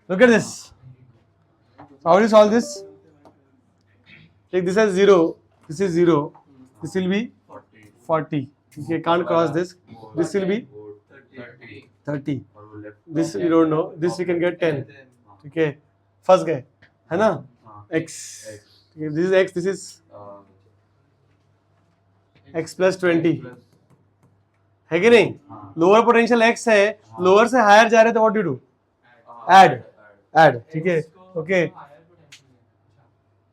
Look at this. How do you solve this? Take this as 0. This is 0. This will be 40. Okay, can't cross this. This will be 30. This we don't know. This we can get 10. Okay, फंस गए है ना? X. This is X. This is X plus 20. है कि नहीं? Lower potential X है, lower से higher जा रहे तो व्हाट डू डू? ऐड. ठीक है, ओके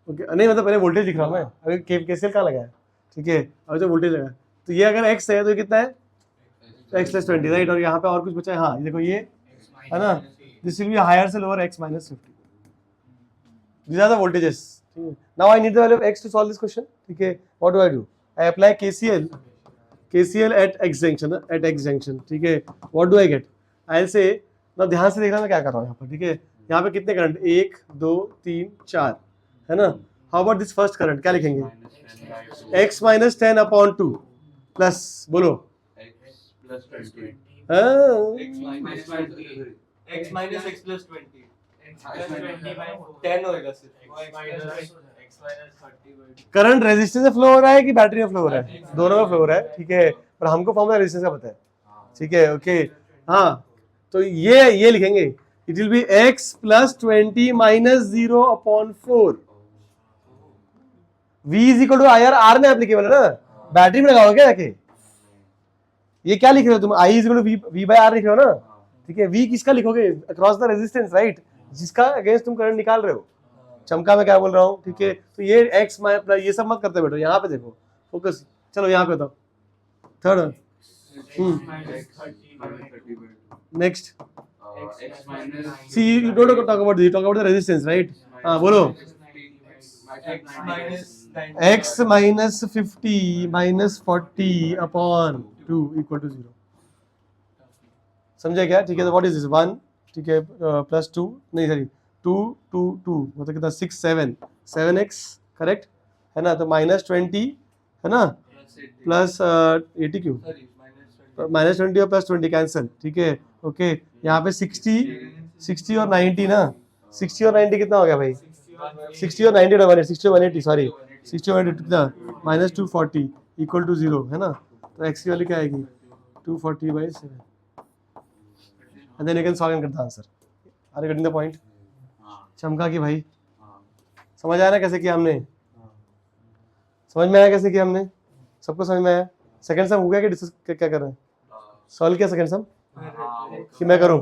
ओके. नहीं मतलब पहले वोल्टेज दिख रहा हूँ मैं. अभी केसीएल कहाँ लगा है? ठीक है, अभी तो वोल्टेज लगा. तो ये अगर X है तो ये कितना है? X plus 20, right. और यहाँ पे और कुछ बचा है. हाँ, देखो ये है ना. दिस विल बी हायर से lower X minus 50. These are the voltages. Now I need the value of X to solve this question. ठीक है, what do I do? I apply KCL at X junction. ठीक है, what do I get? I'll say, now ध्यान से देखना मैं क्या कर रहा हूँ यहाँ पर. ठीक है, यहाँ पे कितने करंट? 1 2 3 4 है ना. How about this first current? क्या लिखेंगे? X minus 10 upon 2 प्लस बोलो X plus 20. X minus X plus 20. Current resistance से फ्लो हो रहा है कि बैटरी में फ्लो हो रहा है? दोनों में फ्लो हो रहा है. ठीक है, पर हमको फॉर्मूला रेजिस्टेंस का पता है. ठीक है, ओके. हाँ, तो ये लिखेंगे. It will B X plus 20 minus 0 upon 4. V is equal to I R में एप्लीकेबल है ना. बैटरी में लगाओगे क्या जाके? ये क्या लिख रहे हो तुम? I is equal to V by R लिख रहे हो ना. ठीक है, V किसका लिखोगे? अक्रॉस द रेजिस्टेंस, राइट, जिसका अगेंस्ट तुम करंट निकाल रहे हो. चमका मैं क्या बोल रहा हूँ? ठीक है, तो ये X ये सब मत करते बैठो. यहाँ पे देखो, फोकस. चलो यहाँ पे बताओ. Third next. See you don't talk about this, talk about the resistance, right. हाँ बोलो. X minus 50 minus 40 upon 2 equal to 0. समझे क्या? ठीक है, तो व्हाट इज दिस? 1. ठीक है, प्लस 2 नहीं सॉरी 2 2 2 मतलब कितना? 6 7 7x करेक्ट है ना. तो माइनस 20 है ना, प्लस 80 क्यों? माइनस 20 और प्लस 20 कैंसिल. ठीक है, ओके. यहाँ पे 60 और 90 ना. 60 और 90 कितना हो गया भाई? 60 और 90 60 और 180 सॉरी 60 और 180 कितना? माइनस 240 इक्वल टू 0 है ना. तो x की वैल्यू क्या आएगी? 240/7. and then you can solve and get the answer. Are you getting the point? चमका की भाई समझ आया ना कैसे किया हमने? समझ में आया कैसे किया हमने? सबको समझ में आया? सेकंड सम हो गया कि डिस्कस क्या कर रहे हैं? सॉल्व किया सेकंड सम कि मैं करूं?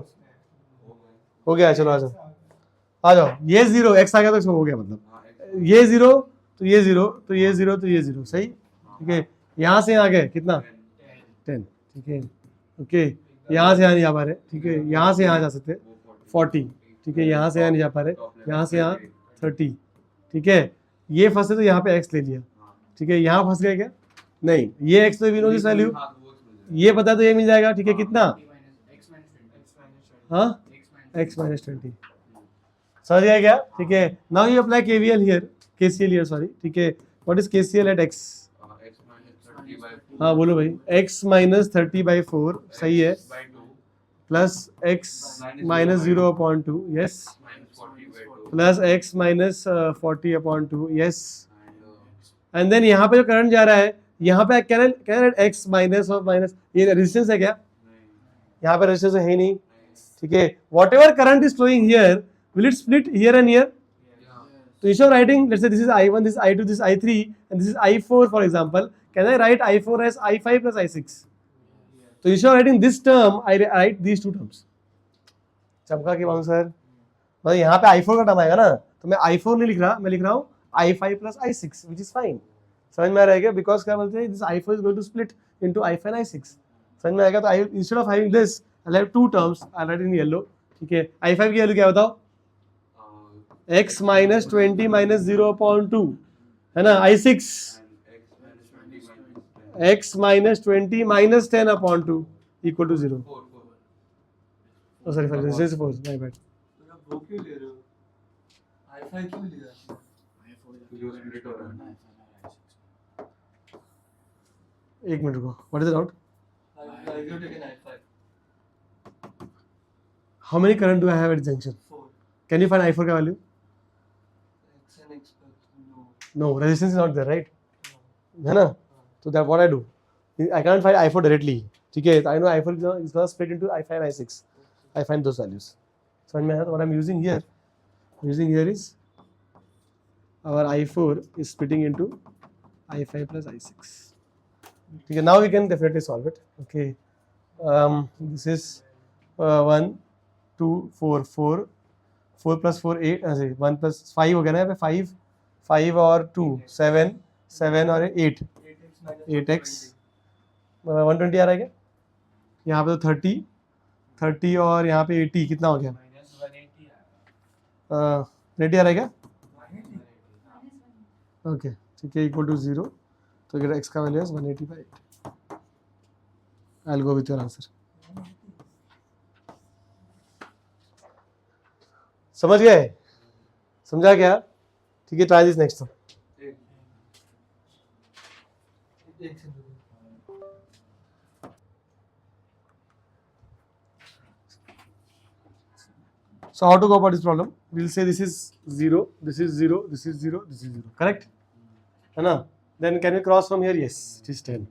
हो गया, चलो आ जाओ. ये 0 x आ गया तो इसमें हो गया. मतलब ये 0 तो ये 0 तो ये 0 तो ये 0 सही. ठीक है, यहाँ से आ गए कितना? 10. ठीक है, ओके. यहाँ से यहाँ नहीं जा पा रहे. ठीक है, यहाँ से यहाँ जा सकते 40. ठीक है, यहाँ से यहाँ नहीं जा पा रहे. यहाँ से यहाँ 30. ठीक है, ये फंसे तो यहाँ पे x ले लिया. ठीक है, यहाँ फंस गए क्या? नहीं, ये x तो वी नो दिस वैल्यू, ये पता तो ये मिल जाएगा. ठीक है, कितना? हाँ, x minus 20. समझ गया क्या? ठीक है, now you apply KCL here sorry. ठीक है, what is KCL at x? हाँ बोलो भाई. x minus 30/4 सही है, plus x minus 0/2 yes, plus x minus 40/2 yes. And then यहाँ पे जो करंट जा रहा है, यहाँ पे क्या x माइनस और माइनस, ये रेजिस्टेंस है क्या? यहाँ पे रेजिस्टेंस है ही नहीं. ठीक है, whatever current is flowing here will it split here and here? So instead of writing, let's say this is I1, this is I2, this is I3 and this is I4 for example, can I write I4 as I5 plus I6? So instead of writing this term, I write these two terms. चमका की बात sir, मतलब यहाँ पे I4 का term आएगा ना, तो मैं I4 नहीं लिख रहा, मैं लिख रहा हूँ I5 plus I6 which is fine. समझ में आ रहा है क्या? बिकॉज क्या बोलते हैं, this I4 is going to split into I5 and I6. समझ में आएगा? तो instead of having this, I'll have two terms. I'll write in yellow. ठीक है, I5 की वैल्यू क्या बताओ? x minus 20 minus 0/2 है ना. I6 x minus 20 minus 10/2 equal to 0. Oh sorry, this is 4. My bad. वो क्यों ले रहे हो? I5 क्यों लिया? एक मिनट रुको. What is the doubt? I taken I5. How many current do I have at junction? 4. Can you find I4 का value? X and X plus no. No, resistance is not there, right? No. है ना? So that what I do? I can't find I4 directly. ठीक है? I know I4 is gonna split into I5 and I6. I find those values. समझ में आया? What I'm using here is our I4 is splitting into I5 plus I6. ठीक है? Now we can definitely solve it. Okay. This is 1, 2, 4, 4 plus 4 8 ऐसे 1 plus 5 हो गया ना यहाँ पे 5 और 2 7 और 8 8x 120 आ रहा है क्या? यहाँ पे तो 30 और यहाँ पे 80 कितना हो गया? Minus 180 आएगा. 80 आ रहा है क्या? 180. ओके ठीक है इक्वल टू 0 तो अगर x का वैल्यू है 180 by 8 I will go with your answer. समझ गए? समझा क्या? ठीक है ट्राई दिस नेक्स्ट. एक से दो. So how to go about this problem? We'll say this is 0, this is 0, this is 0, this is 0. Correct? है ना? Then can we cross from here? Yes, it is 10.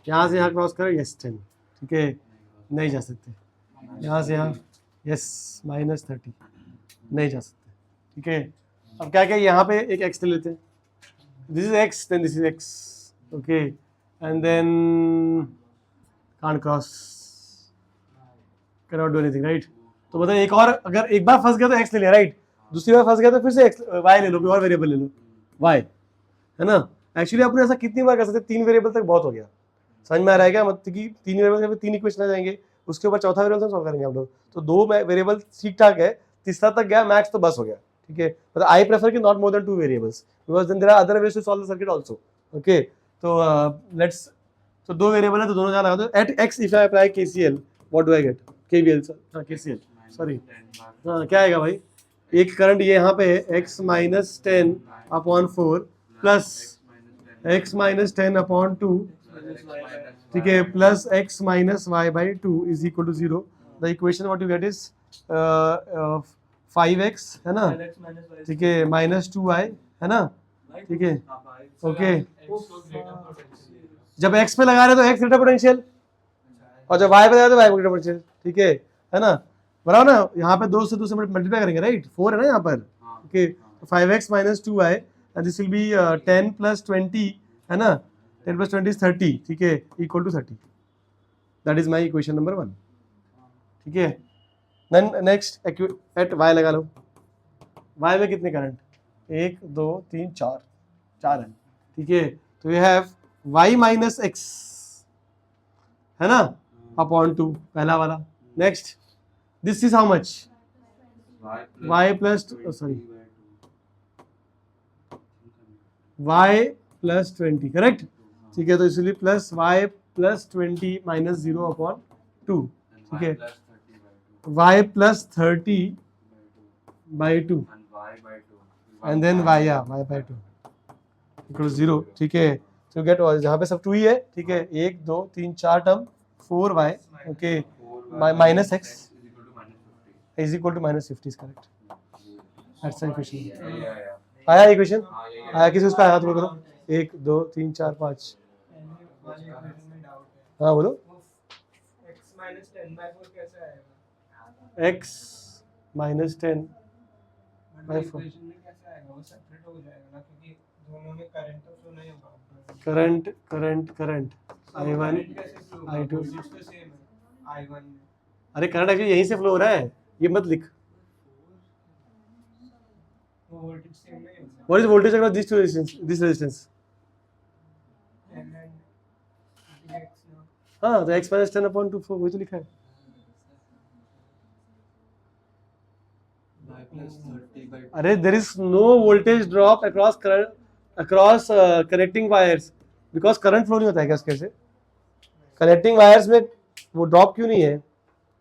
यहाँ से यहाँ क्रॉस करें? Yes 10. ठीक है? नहीं जा सकते. यहाँ से यहाँ? Yes minus 30. नहीं जा सकते. ठीक है? अब क्या क्या यहाँ पे एक x ले लेते हैं. This is x, then this is x. Okay, and then can't cross. Cannot do anything, right? तो मतलब एक और अगर एक बार फंस गया तो x ले लिया, राइट? दूसरी बार फंस गया तो फिर से x y ले लो, कोई और वेरिएबल ले लो y, है ना? एक्चुअली आपने ऐसा कितनी बार कर सकते? 3 वेरिएबल तक बहुत हो गया. समझ में आ रहा है क्या? मतलब कि 3 वेरिएबल के 3 इक्वेशन आ जाएंगे, उसके ऊपर चौथा वेरिएबल सॉल्व करेंगे हम लोग. तो 2 वेरिएबल ठीक ठाक है, तीसरा तक गया मैक्स तो बस हो गया. ठीक है? मतलब आई प्रेफर कि not more than 2 variables because then there are other ways to solve the circuit also. Okay तो लेट्स तो 2 वेरिएबल है तो दोनों जगह लगा दो. At x if I apply KCL what do I get? KVL हां KCL सॉरी हाँ क्या आएगा भाई? एक करंट ये यहाँ पे है x minus 10 upon 4 plus x minus 10 upon 2 ठीक है plus x minus y by 2 is equal to 0. The equation what you get is 5x है ना? ठीक है माइनस 2y है ना? ठीक है ओके. जब x पे लगा रहे तो x ग्रेटर पोटेंशियल और जब y पे लगा तो y ग्रेटर पोटेंशियल. ठीक है ना? बराबर ना? यहाँ पे 2 से 2 से मल्टीप्लाई करेंगे राइट. 4 है ना यहाँ पर. Okay 5x minus 2y and this will be 10 plus 20 है ना? 10 प्लस 20 इज 30. ठीक है equal to 30. That is my equation number 1. ठीक है देन नेक्स्ट एट y लगा लो. y में कितने करंट? 1 2 3 4 है. ठीक है तो you have y minus x है ना अपॉन 2 पहला वाला. Next this is how much? y plus sorry y plus 20 correct. ठीक है तो इसलिए plus y plus 20 minus 0 upon 2. ठीक है y plus 30 by 2 and then y y by 2 equal to 0. ठीक है तो गेट जहाँ पे सब 2 ही है. ठीक है 1 2 3 4 term 4y okay minus x is equal to minus 50 is correct. That's the equation. आया इक्वेशन? आया किसी उसका हाथ करो. 1 2 3 4 5. हाँ बोलो. x minus 10 by 4 कैसे आएगा? x minus 10 by 4 इक्वेशन में कैसे आएगा? वो सेपरेट हो जाएगा ना क्योंकि दोनों में करंट तो फ्लो नहीं होगा. करंट I1 I2 तो सेम है I1 में. अरे करंट एक्चुअली यहीं से फ्लो हो रहा है, ये मत लिख. वो वोल्टेज सेम नहीं होगा. What is voltage across these two resistance? This resistance? And x now. हाँ तो x minus 10 upon 2 4 वही तो लिखा है. y plus 30 by 2. अरे there is no voltage drop across connecting wires because current flow नहीं होता है क्या उसके से? Connecting wires में वो ड्रॉप क्यों नहीं है?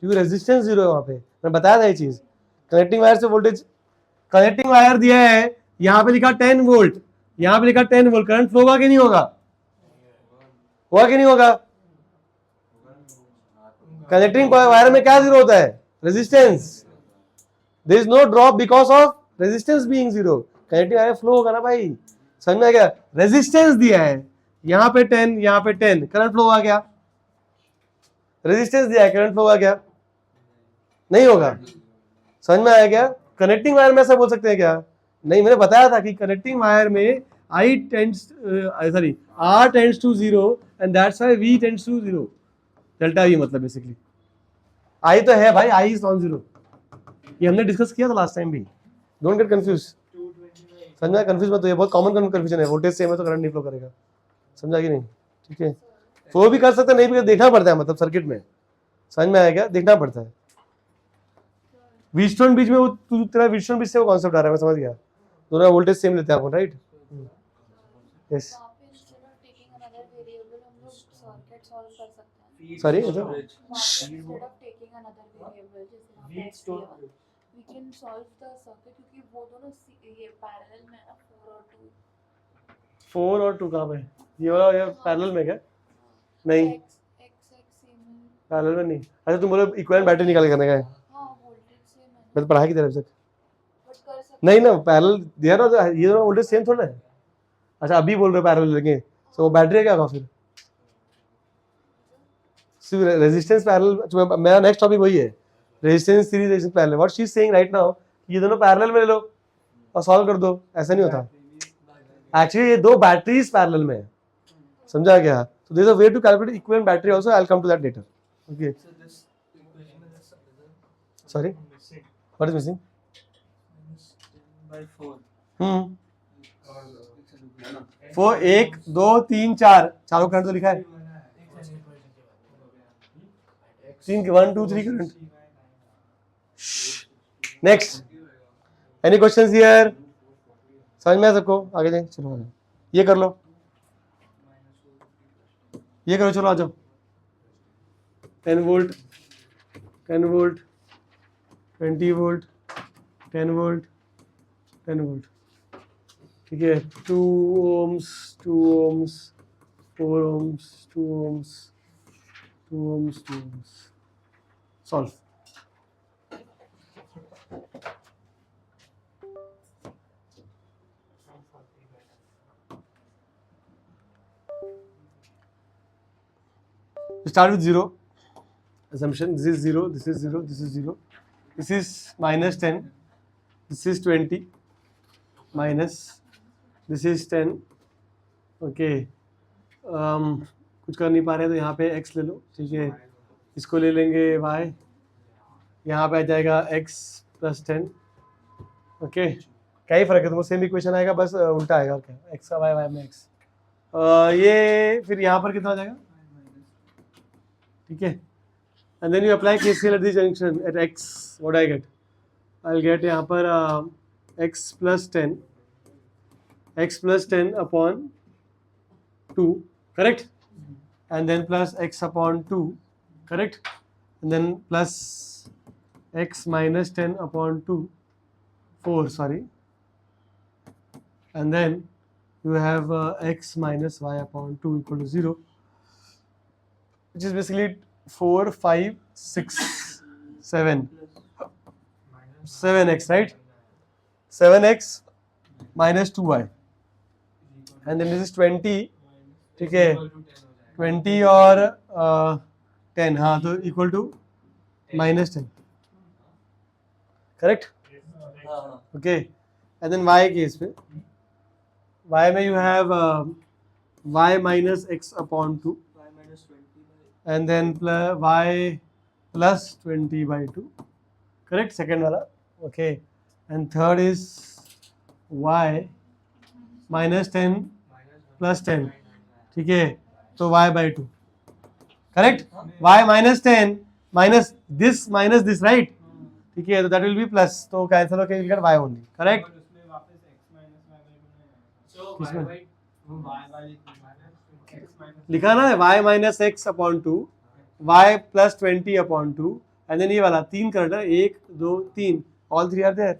क्योंकि रेजिस्टेंस 0 है वहाँ पे. मैं बताया था ये चीज. कनेक्टिंग वायर से वोल्टेज कनेक्टिंग वायर दिया है, यहाँ पे लिखा 10 वोल्ट, यहाँ पे लिखा 10 वोल्ट. करंट फ्लो होगा कि नहीं होगा? होगा कि नहीं होगा? कनेक्टिंग वायर में क्या 0 होता है? Resistance, there is no drop because of resistance being zero. Connecting wire flow होगा ना भाई, समझ में आ गया? रेजिस्टेंस दिया है यहाँ पे 10, यहाँ पे 10, करंट फ्लो आ गया। रेजिस्टेंस दिया है, करंट फ्लो आ गया? नहीं होगा। समझ में आया क्या? कनेक्टिंग वायर में ऐसा बोल सकते हैं क्या? नहीं, मैंने बताया था कि कनेक्टिंग वायर में I tends R tends to 0 and that's why V tends to 0, delta V मतलब बेसिकली I तो है भाई, I is नॉन जीरो। ये हमने डिस्कस किया था लास्ट टाइम भी, डोंट गेट कंफ्यूज। समझ में? कंफ्यूज मत हो, ये बहुत कॉमन कंफ्यूजन है। वोल्टेज सेम है तो करंट नहीं फ्लो करेगा, समझा कि नहीं? ठीक है, फ्लो भी कर सकते हैं, नहीं भी देखना पड़ता है, मतलब सर्किट में। समझ में आया क्या? देखना पड़ता है। व्हीटस्टोन ब्रिज में वो तेरा व्हीटस्टोन ब्रिज से वो कॉन्सेप्ट आ रहा है, मैं समझ गया। दोनों वोल्टेज सेम लेते हैं अपन, right? Yes. Sorry, we can solve the circuit क्योंकि वो दोनों ये पैरेलल में है ना, 4 और 2। 4 और 2 कहाँ पे? ये वाला ये पैरेलल में क्या? नहीं, पैरेलल में नहीं। अच्छा, तुम बोलो इक्विवेलेंट बैटरी निकाल करने का है? हाँ, वोल्टेज सेम है। मैं तो पढ़ाई की तरफ से बट कर सकते नहीं ना, पैरेलल दिया ना, ये दोनों वोल्टेज सेम थोड़ा है। अच्छा, अभी बोल रहे हो पैरेलल लेंगे, तो वो बैटरी है क्या फिर? सिर्फ रेजिस्टेंस पैरेलल, मेरा नेक्स्ट टॉपिक वही है, resistance series, resistance parallel. What she is saying right now, ये दोनों पैरेलल में ले लो और सॉल्व कर दो। ऐसा नहीं होता एक्चुअली, ये दो बैटरीज पैरेलल में है, समझा क्या? तो there is a way to calculate equivalent battery also, I will come to that later. Okay, sorry, what is missing? Hmm, 4 1 2 3 4 चारों करंट तो लिखा है, 3 1 2 3 current. Next, any questions here? समझ में सबको? आगे जाए, चलो आ जाओ, ये कर लो, ये करो, चलो आ जाओ। 10 volt, 10 volt, 20 volt, 10 volt, 10 volt, ठीक है। 2 ohms, 2 ohms, 4 ohms, 2 ohms, 2 ohms, 2 ohms। Solve. Start with 0 assumption. This is 0, this is 0, this is 0, this is minus 10, this is 20, minus, this is 10. Okay, कुछ कर नहीं पा रहे तो यहाँ पे x ले लो, ठीक है। इसको ले लेंगे y, यहाँ पे आ जाएगा x प्लस 10। ओके, क्या ही फर्क है, तुमको सेम इक्वेशन आएगा, बस उल्टा आएगा। क्या, x का y में x। ये फिर यहाँ पर कितना आ जाएगा, ठीक है। And then you apply KCL at this junction at x, what I get? I will get यहाँ पर x plus 10 upon 2, correct? And then plus x upon 2, correct? And then plus x minus 10 upon 2, 4, sorry. And then you have x minus y upon 2 equal to 0, which is basically 4 5 6 7 7x, right? 7x minus 2y, and then this is 20, ठीक है। 20 और 10, हाँ, तो equal to minus 10, correct? Okay, and then y case पे, y में you have y minus x upon 2, and then y plus 20 by 2, correct? Second वाला, okay, and third is y minus 10 plus 10, ठीक है, तो y by 2, correct? y minus 10 minus this, right? ठीक है, तो that will be plus, तो cancel होके you get y only, correct? लिखा ना है y minus x upon 2, y plus 20 upon 2, and then ये वाला 3 करंट है, 1 2 3, ऑल 3 आर देयर।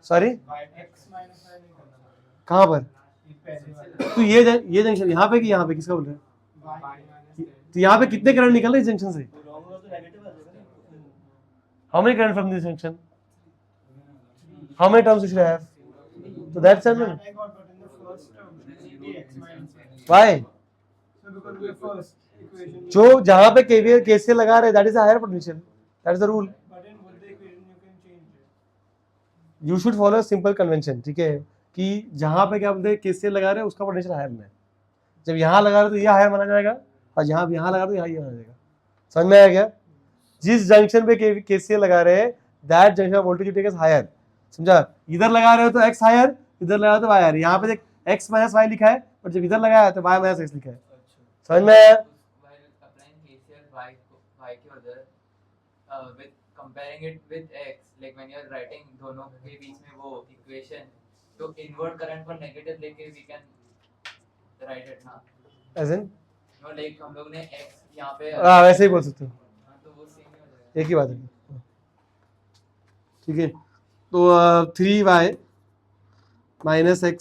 सॉरी, कहाँ पर? तो ये जंक्शन यहाँ पे कि यहाँ पे, किसका बोल रहे हैं? तो यहाँ पे कितने करंट निकल रहे हैं इस जंक्शन से? How many current from this junction? How many terms you should have? So that's That it. I got, but in the first term, dx minus x. Why? So because in the first equation, जो जहाँ पे KVL KCL लगा रहे, that is a higher potential. That is the rule. but in both the equation you can change it. You should follow a simple convention. ठीक है कि जहाँ पे क्या बोलते हैं KCL लगा रहे हैं उसका पोटेंशियल हायर में, जब यहाँ लगा रहे तो ये हायर माना जाएगा और जहाँ यहाँ लगा तो यहाँ ये माना जाएगा. समझ में आया क्या? जिस जंक्शन पे KCL लगा रहे हैं that junction voltage take is higher. समझा? इधर लगा रहे हो तो x हायर, इधर लगा तो y हायर. यहाँ पे देख x माइनस y लिखा है और जब इधर लगाया तो y माइनस x लिखा है. समझ में आया? While applying KCL y के उधर with comparing it with x, like when you are writing दोनों के बीच में वो equation, तो inward current पर negative लेके we can write it ना. As in? No, like हम लोग ने x यहाँ पे हाँ वैसे ही बोल सकते हो, हाँ, तो वो same ही हो जाएगा. एक ही बात है. ठीक है तो 3y minus x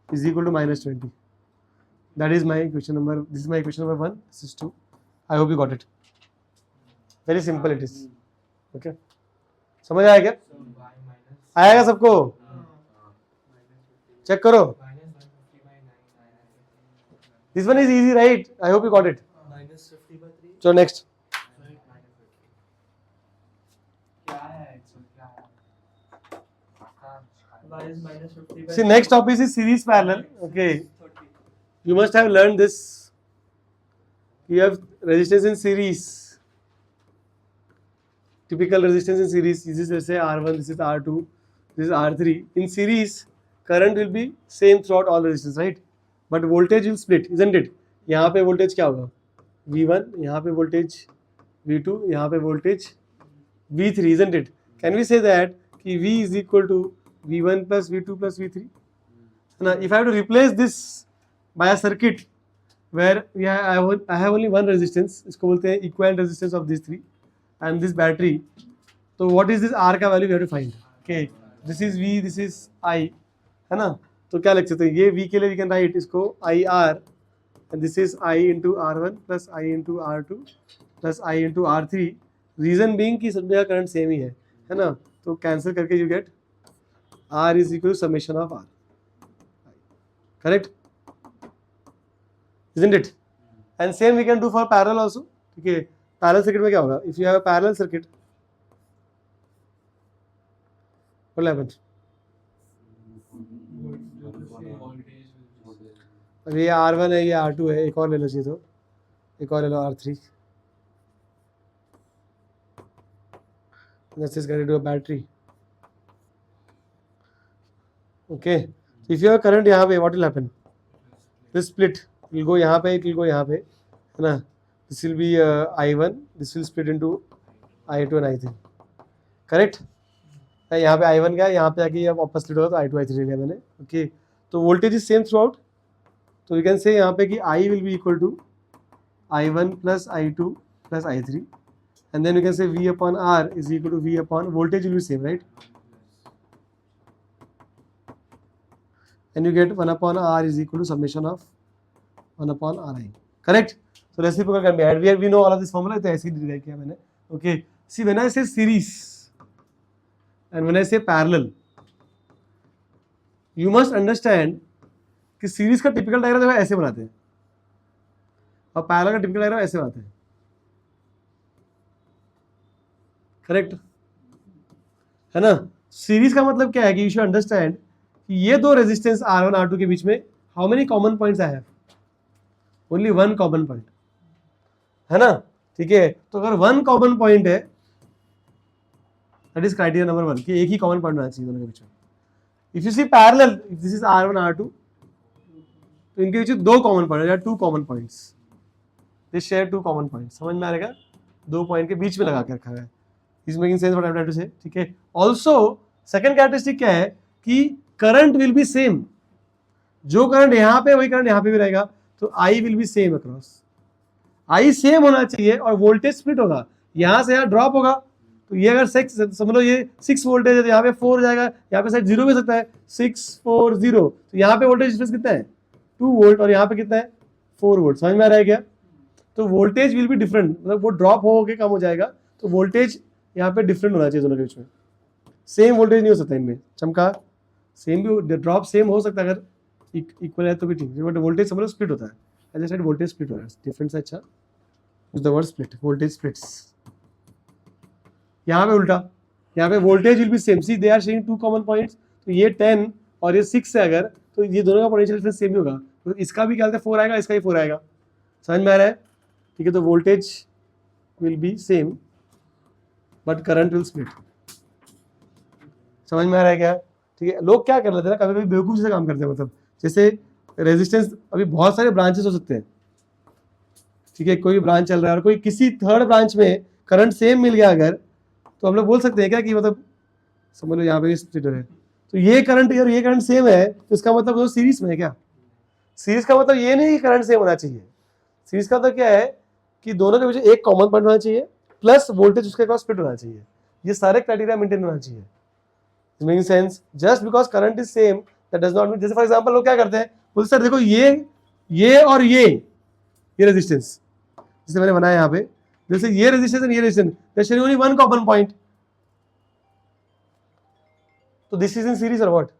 is equal to minus 20. That is my equation number. This is my equation number 1. This is 2. I hope you got it. Very simple it is. Okay. समझ आया क्या? आएगा सबको? चेक करो. This one is easy, right? I hope you got it. Minus 50/3. So next. क्या है actual क्या है? Y is minus 50/3. See, next topic is series parallel. Okay. You must have learned this. You have resistance in series. Typical resistance in series. This is let's say R1, this is R2, this is R3. In series, current will be same throughout all resistance, right? But voltage will split, isn't it? यहाँ पे voltage क्या होगा? V1, यहाँ पे voltage V2, यहाँ पे voltage V3, isn't it? Can we say that कि V is equal to V1 plus V2 plus V3? Now, if I have to replace this by a circuit where I have only one resistance, इसको बोलते हैं equivalent resistance of these three, and this battery. So what is this R का value we have to find? Okay, this is V, this is I, है ना? तो क्या लिख सकते हैं? ये V के लिए we can write इसको IR, and this is I into R1 plus I into R2 plus I into R3. Reason being कि सब जगह करंट सेम ही है ना? तो कैंसिल करके you get R is equal to summation of R. Correct? Isn't it? And same we can do for parallel also. ठीक है, parallel circuit में क्या होगा? If you have a parallel circuit, what will happen? अब ये R1 है, ये R2 है, एक और ले लो चाहिए तो, एक और ले लो R3. Let's just get into a battery. Okay, so if you have current यहाँ पे, what will happen? This split will go यहाँ पे, it will go यहाँ पे, है ना? This will be I1, this will split into I2 and I3. Correct? यहाँ पे I1 का, यहाँ पे आके ये वापस split होगा तो I2 I3 ले लिया मैंने. Okay, तो voltage is same throughout. तो we can say यहाँ पे कि I will be equal to I1 plus I2 plus I3, and then we can say V upon R is equal to V upon voltage will be same, right? And you get 1 upon R is equal to summation of 1 upon Ri. Correct? So reciprocal can be added. We know all of this formula. तो ऐसे ही derive किया मैंने. Okay. See, when I say series and when I say parallel, you must understand कि series का typical diagram देखो ऐसे बनाते हैं और parallel का typical diagram ऐसे बनाते हैं. Correct? है ना? Series का मतलब क्या है कि you should understand कि ये दो रेजिस्टेंस R1 R2 के बीच में how many common points I have? Only one common point, है ना? ठीक है, तो अगर वन कॉमन पॉइंट है, दैट इज क्राइटेरिया नंबर 1 कि एक ही कॉमन पॉइंट होना चाहिए दोनों के बीच में. If you see parallel, if this is R1 R2, तो इनके बीच में दो कॉमन पॉइंट है, two common points, they share two common points. समझ में आ रहेगा? दो पॉइंट के बीच में लगा के रखा है. Is making sense what I am trying to say? ठीक है. ऑल्सो सेकंड कैरेक्टरिस्टिक क्या है कि करंट विल बी सेम. जो करंट यहाँ पे वही करंट यहाँ पे भी रहेगा, तो I will be same across. I same होना चाहिए और वोल्टेज स्प्लिट होगा. यहाँ से यहाँ ड्रॉप होगा, तो ये अगर 6 समझ लो, ये 6 वोल्टेज है तो यहाँ पे 4 हो जाएगा, यहाँ पे शायद 0 भी हो सकता है. 6 4 0, तो यहाँ पे वोल्टेज डिफरेंस कितना है? 2 वोल्ट, और यहाँ पे कितना है? 4 वोल्ट. समझ में आ रहा है क्या? तो वोल्टेज विल बी डिफरेंट, मतलब वो ड्रॉप हो के कम हो जाएगा. तो वोल्टेज यहाँ पे डिफरेंट होना चाहिए दोनों के बीच में, सेम वोल्टेज नहीं हो सकता इनमें। चमका सेम भी, ड्रॉप सेम हो सकता है अगर इक्वल है तो भी ठीक, बट वोल्टेज समझ लो स्प्लिट होता है। As I said voltage split हो रहा है, डिफरेंस है। अच्छा use the word split, voltage splits. यहाँ पे उल्टा, यहाँ पे voltage will be same, see they are sharing two common points, तो ये 10 और ये 6 है अगर, तो ये दोनों का पोटेंशियल डिफरेंस सेम ही होगा, तो इसका भी क्या होता है 4 आएगा, इसका भी 4 आएगा। समझ में आ रहा है? ठीक है, तो voltage will be same but current will split. समझ में आ रहा है क्या? ठीक है, लोग क्या कर लेते हैं ना, कभी कभी बेवकूफ जैसे काम करते हैं, मतलब जैसे रेजिस्टेंस, अभी बहुत सारे ब्रांचेस हो सकते हैं, ठीक है, कोई ब्रांच चल रहा है और कोई किसी थर्ड ब्रांच में करंट सेम मिल गया अगर, तो हम लोग बोल सकते हैं क्या कि मतलब समझ लो यहाँ पे स्प्लिटर है, तो ये करंट और ये करंट सेम है, तो इसका मतलब वो सीरीज में है क्या? सीरीज का मतलब ये नहीं कि करंट सेम होना चाहिए, सीरीज का मतलब क्या है कि दोनों के बीच एक कॉमन पॉइंट होना चाहिए प्लस वोल्टेज उसके क्रॉस स्प्लिट होना चाहिए, ये सारे क्राइटेरिया मेंटेन होना चाहिए। Making sense? Just because current is same that does not mean, जैसे फॉर एग्जांपल लोग क्या करते हैं, बोलते सर देखो ये और ये रेजिस्टेंस जैसे मैंने बनाया यहाँ पे, जैसे ये रेजिस्टेंस और ये resistance, there is only one common point, तो दिस इज इन सीरीज और व्हाट?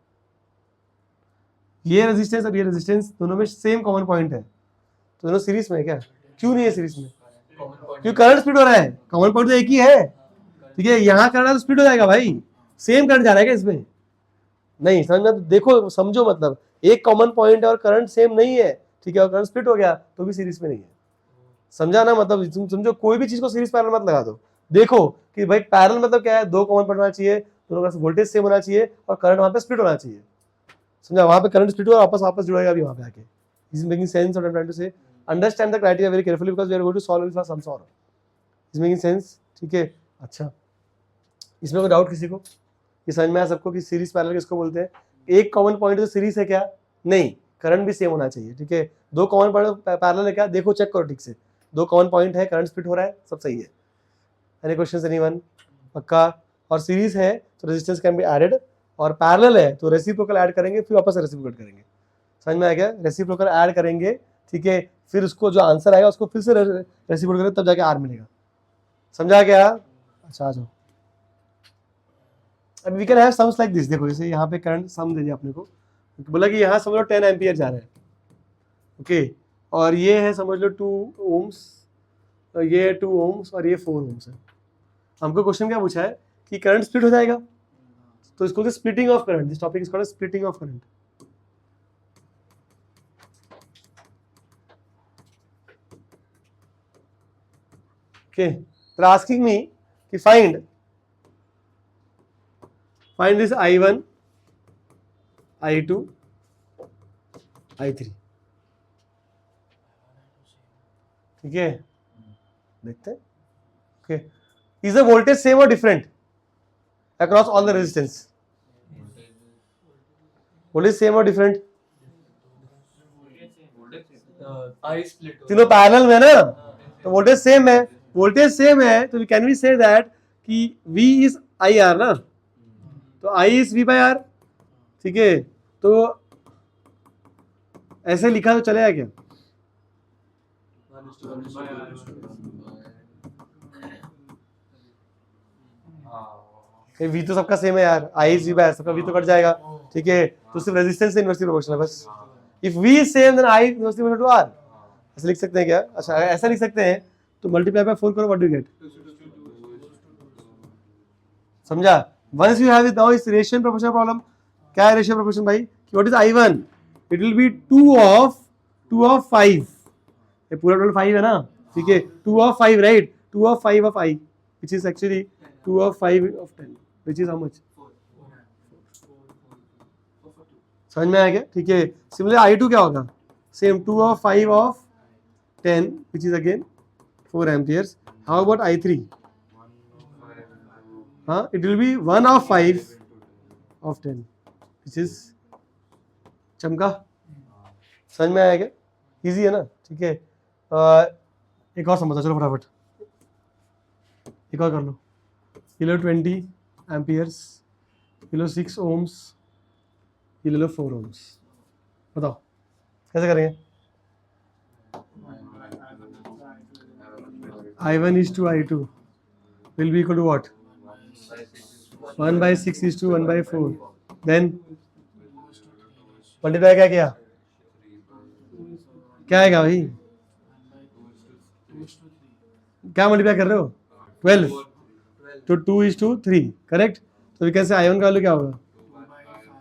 ये रेजिस्टेंस और ये रेजिस्टेंस दोनों में सेम कॉमन पॉइंट है, तो दोनों सीरीज में है क्या? क्यों नहीं है सीरीज में? क्योंकि करंट स्प्लिट हो रहा है, कॉमन पॉइंट तो एक ही है, ठीक है, यहाँ करंट तो स्प्लिट हो जाएगा भाई, सेम करंट जा रहा है क्या इसमें? नहीं, समझ में? देखो समझो, मतलब एक कॉमन पॉइंट है और करंट सेम नहीं है, ठीक है, और करंट स्प्लिट हो गया तो भी सीरीज में नहीं है। समझा ना? मतलब तुम समझो, कोई भी चीज को सीरीज पैरेलल मत लगा दो। देखो कि भाई पैरेलल मतलब क्या है, दो कॉमन पॉइंट होना चाहिए, दोनों का वोल्टेज सेम होना चाहिए और करंट वहां पे स्प्लिट होना चाहिए। समझा? वहां पे करंट स्प्लिट हुआ, वापस जुड़ेगा भी वहां पे आके। Is making sense what I am trying to say? Understand the criteria very carefully because we are going to solve it some sort. Is making sense? ठीक है, अच्छा इसमें कोई डाउट किसी को? ये समझ में आया सबको कि सीरीज पैरेलल किसको बोलते हैं? एक कॉमन पॉइंट तो सीरीज है क्या? नहीं, करंट भी सेम होना चाहिए, ठीक है। दो कॉमन पॉइंट पैरेलल है क्या? देखो चेक करो ठीक से, दो कॉमन पॉइंट है, करंट स्प्लिट हो रहा है, सब सही है। Any questions anyone? पक्का? और सीरीज है तो रेजिस्टेंस कैन बी एडेड, और पैरेलल है तो रेसिप्रोकल ऐड करेंगे, फिर वापस रेसिप्रोकेट करेंगे। समझ में आ गया? रेसिप्रोकल ऐड करेंगे, ठीक है, फिर उसको जो आंसर आएगा उसको फिर से रेसिप्रोकेट करेंगे, तब जाके आर मिलेगा। समझा क्या? अच्छा आ जाओ, अब we can have sums like this. देखो जैसे यहाँ पे करंट सम दे दिया अपने को, बोला कि यहाँ समझ लो 10 एम्पियर जा रहा है, ओके, और ये है समझ लो 2 ओम्स, ये 2 ओम्स और ये 4 ओम्स है। हमको क्वेश्चन क्या पूछा है कि करंट स्प्लिट हो जाएगा, तो इसको splitting of current, this topic is called splitting of current. Okay, तो आस्किंग मी कि find this I1, I2, I3, ठीक है, देखते हैं। Okay, is the voltage same और different across all the resistance? Voltage same और डिफरेंट? तीनों parallel में ना, तो वोल्टेज सेम है, वोल्टेज सेम है, तो कैन वी से दैट कि V इज IR ना, तो I is V by R, ठीक है, तो ऐसे लिखा तो चलेगा क्या? V तो सबका सेम है यार, I is V by R, सबका V तो कट जाएगा, ठीक है, तो सिर्फ रेजिस्टेंस से इनवर्सली प्रोपोर्शनल है बस। If V is same then I inversely proportional to R, ऐसे लिख सकते हैं क्या? अच्छा ऐसा लिख सकते हैं, तो मल्टीप्लाई बाय 4 करो, व्हाट डू यू गेट? समझा? Once you have it, now इस रेशियो प्रोपोर्शनल प्रॉब्लम। क्या है रेशियो प्रोपोर्शन भाई? कि what is I1? It will be 2 of 5, ये पूरा टोटल 5 है ना, ठीक है, 2 of 5 right, 2 of 5 of I, which is actually 2 of 5 of 10, which is how much? 4। समझ में आया क्या? ठीक है, सिमिलरली I2 क्या होगा? Same 2 of 5 of 10, which is again 4 amperes. How about I3? It will be 1 of 5 of 10, which is चमका। समझ में आया क्या? इजी है ना, ठीक है। एक और समझा, चलो फटाफट एक और कर लो। ये लो 20 एम्पियर्स, ये लो 6 ओम्स, ये ले लो 4 ओम्स। बताओ कैसे करेंगे? I1 is to I2 will be equal to what? 1/6:1/4. Then multiply क्या किया, क्या आएगा भाई, क्या मल्टीप्लाई कर रहे हो, 12, तो 2:3, करेक्ट. तो वी कैन से I1 का वैल्यू क्या होगा,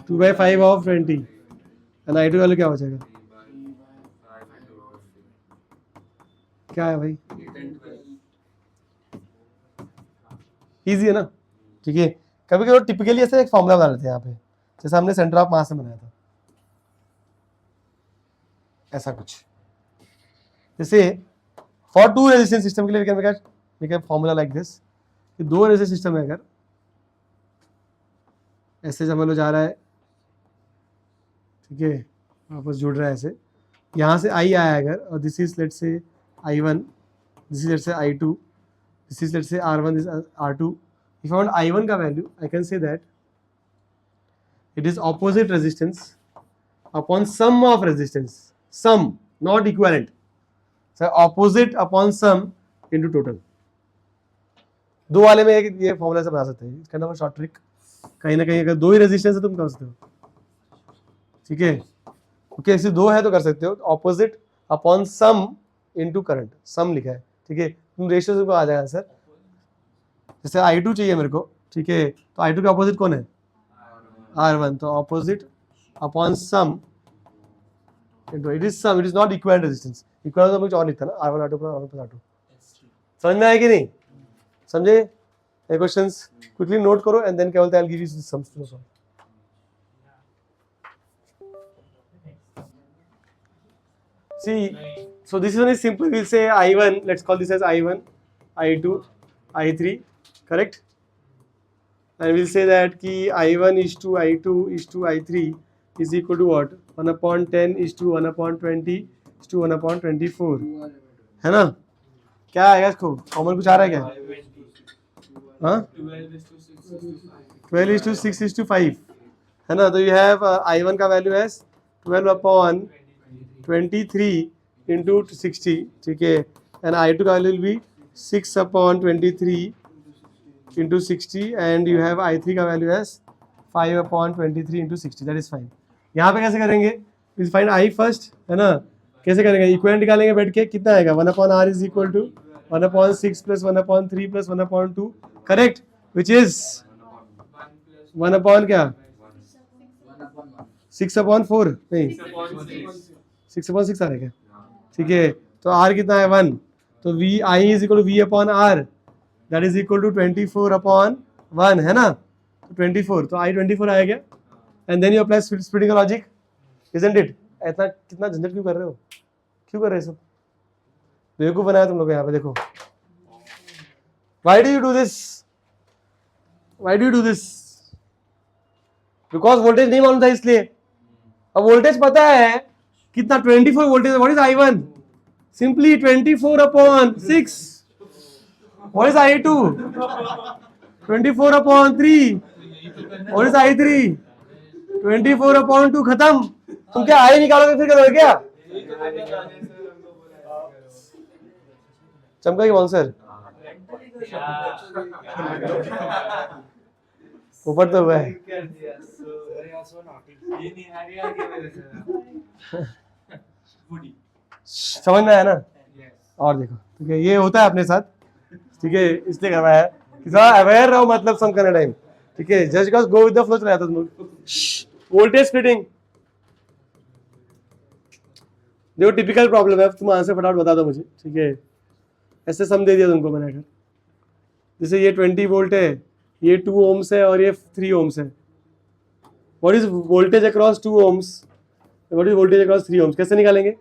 2/5 of 20, एंड I2 का वैल्यू क्या हो जाएगा, क्या है भाई, इजी है ना. ठीक है, कभी कभी टिपिकली ऐसे एक फॉर्मूला बना लेते हैं यहाँ पे, जैसे हमने सेंटर ऑफ मास में बनाया था, ऐसा कुछ. जैसे फॉर 2 रेजिस्टेंस सिस्टम के लिए we can formula like this, कि 2 रेजिस्टेंस सिस्टम है, अगर ऐसे समझ लो जा रहा है, ठीक है, वापस जुड़ रहा है ऐसे, यहाँ से I आया अगर, और this is let's say I1, this is let's say I2, this is let's say R1, this R2. If I want I1 का value, I can say that it is opposite resistance upon sum of resistance, sum not equivalent, so opposite upon sum into total. दो वाले में एक ये formula से बना सकते हैं, इसका नाम शॉर्ट ट्रिक. कहीं ना कहीं अगर 2 ही रेजिस्टेंस है तुम कर सकते हो, ठीक है, ओके, ऐसे 2 है तो कर सकते हो. Opposite upon sum into current, सम लिखा है, ठीक है, तुम रेशियो को आ जाएगा सर. जैसे I2 चाहिए मेरे को, ठीक है, तो I2 का ऑपोजिट कौन है, R1, तो opposite upon sum into, it is sum, it is not equivalent resistance. Equivalent तो कुछ और लिखता ना, R1 R2 R1 R2. समझ में आया कि नहीं, समझे. ये क्वेश्चंस क्विकली नोट करो एंड देन क्या बोलते हैं, I will give you sums to solve. See, so this one is simple. We'll say I1, let's call this as I1, I2, I3, correct? And we'll say that ki I1 is to I2 is to I3 is equal to what? 1/10 is to 1/20 is to 1/24. है ना? क्या आएगा इसको? Common कुछ आ रहा है क्या? हाँ? 12:6:5 है ना? तो you have I1 का वैल्यू है 12/23 into 60, ठीक है, and I2 का value will be 6/23 into 60 and you have I3 का वैल्यू है 5/23 into 60. that is fine. यहाँ पे कैसे करेंगे? We'll find I first, है ना? कैसे करेंगे? इक्विवेलेंट निकालेंगे बैठ के, कितना आएगा? 1/R is equal to 1/6 plus 1/3 plus 1/2, correct? Which is 1 क्या? 6/4 नहीं, 6/6 आ रहा है क्या? ठीक है, तो R कितना है 1, तो V I is equal to V/R, that is equal to 24/1 है ना, तो 24, तो I 24 आया क्या? And then you apply splitting logic, isn't it? इतना कितना झंझट क्यों कर रहे हो, क्यों कर रहे हो सब, बेवकूफ बनाया तुम लोग यहाँ पे. देखो, why do you do this, why do you do this? Because voltage नहीं मालूम था इसलिए. अब वोल्टेज पता है कितना, 24 voltage. What is I1? Simply 24/6. What is I2? 24/3. What is I3? 24/2. खत्म. तुम क्या I निकालोगे फिर करोगे क्या? चमका की आंसर ऊपर तो हुआ है. समझ में आया ना? और देखो, ठीक है, ये होता है अपने साथ, ठीक है, इसलिए करवाया है कि थोड़ा अवेयर रहो, मतलब सम करने टाइम, ठीक है, just because go with the flow चला जाता तुम लोग. वोल्टेज स्प्लिटिंग देखो, टिपिकल प्रॉब्लम है, तुम आंसर फटाफट बता दो मुझे, ठीक है. ऐसे सम दे दिया तुमको मैंने, अगर जैसे ये 20 वोल्ट है, ये 2 ohms है और ये 3 ohms है. What is voltage across 2 ohms, what is voltage across 3 ohms, कैसे निकालेंगे?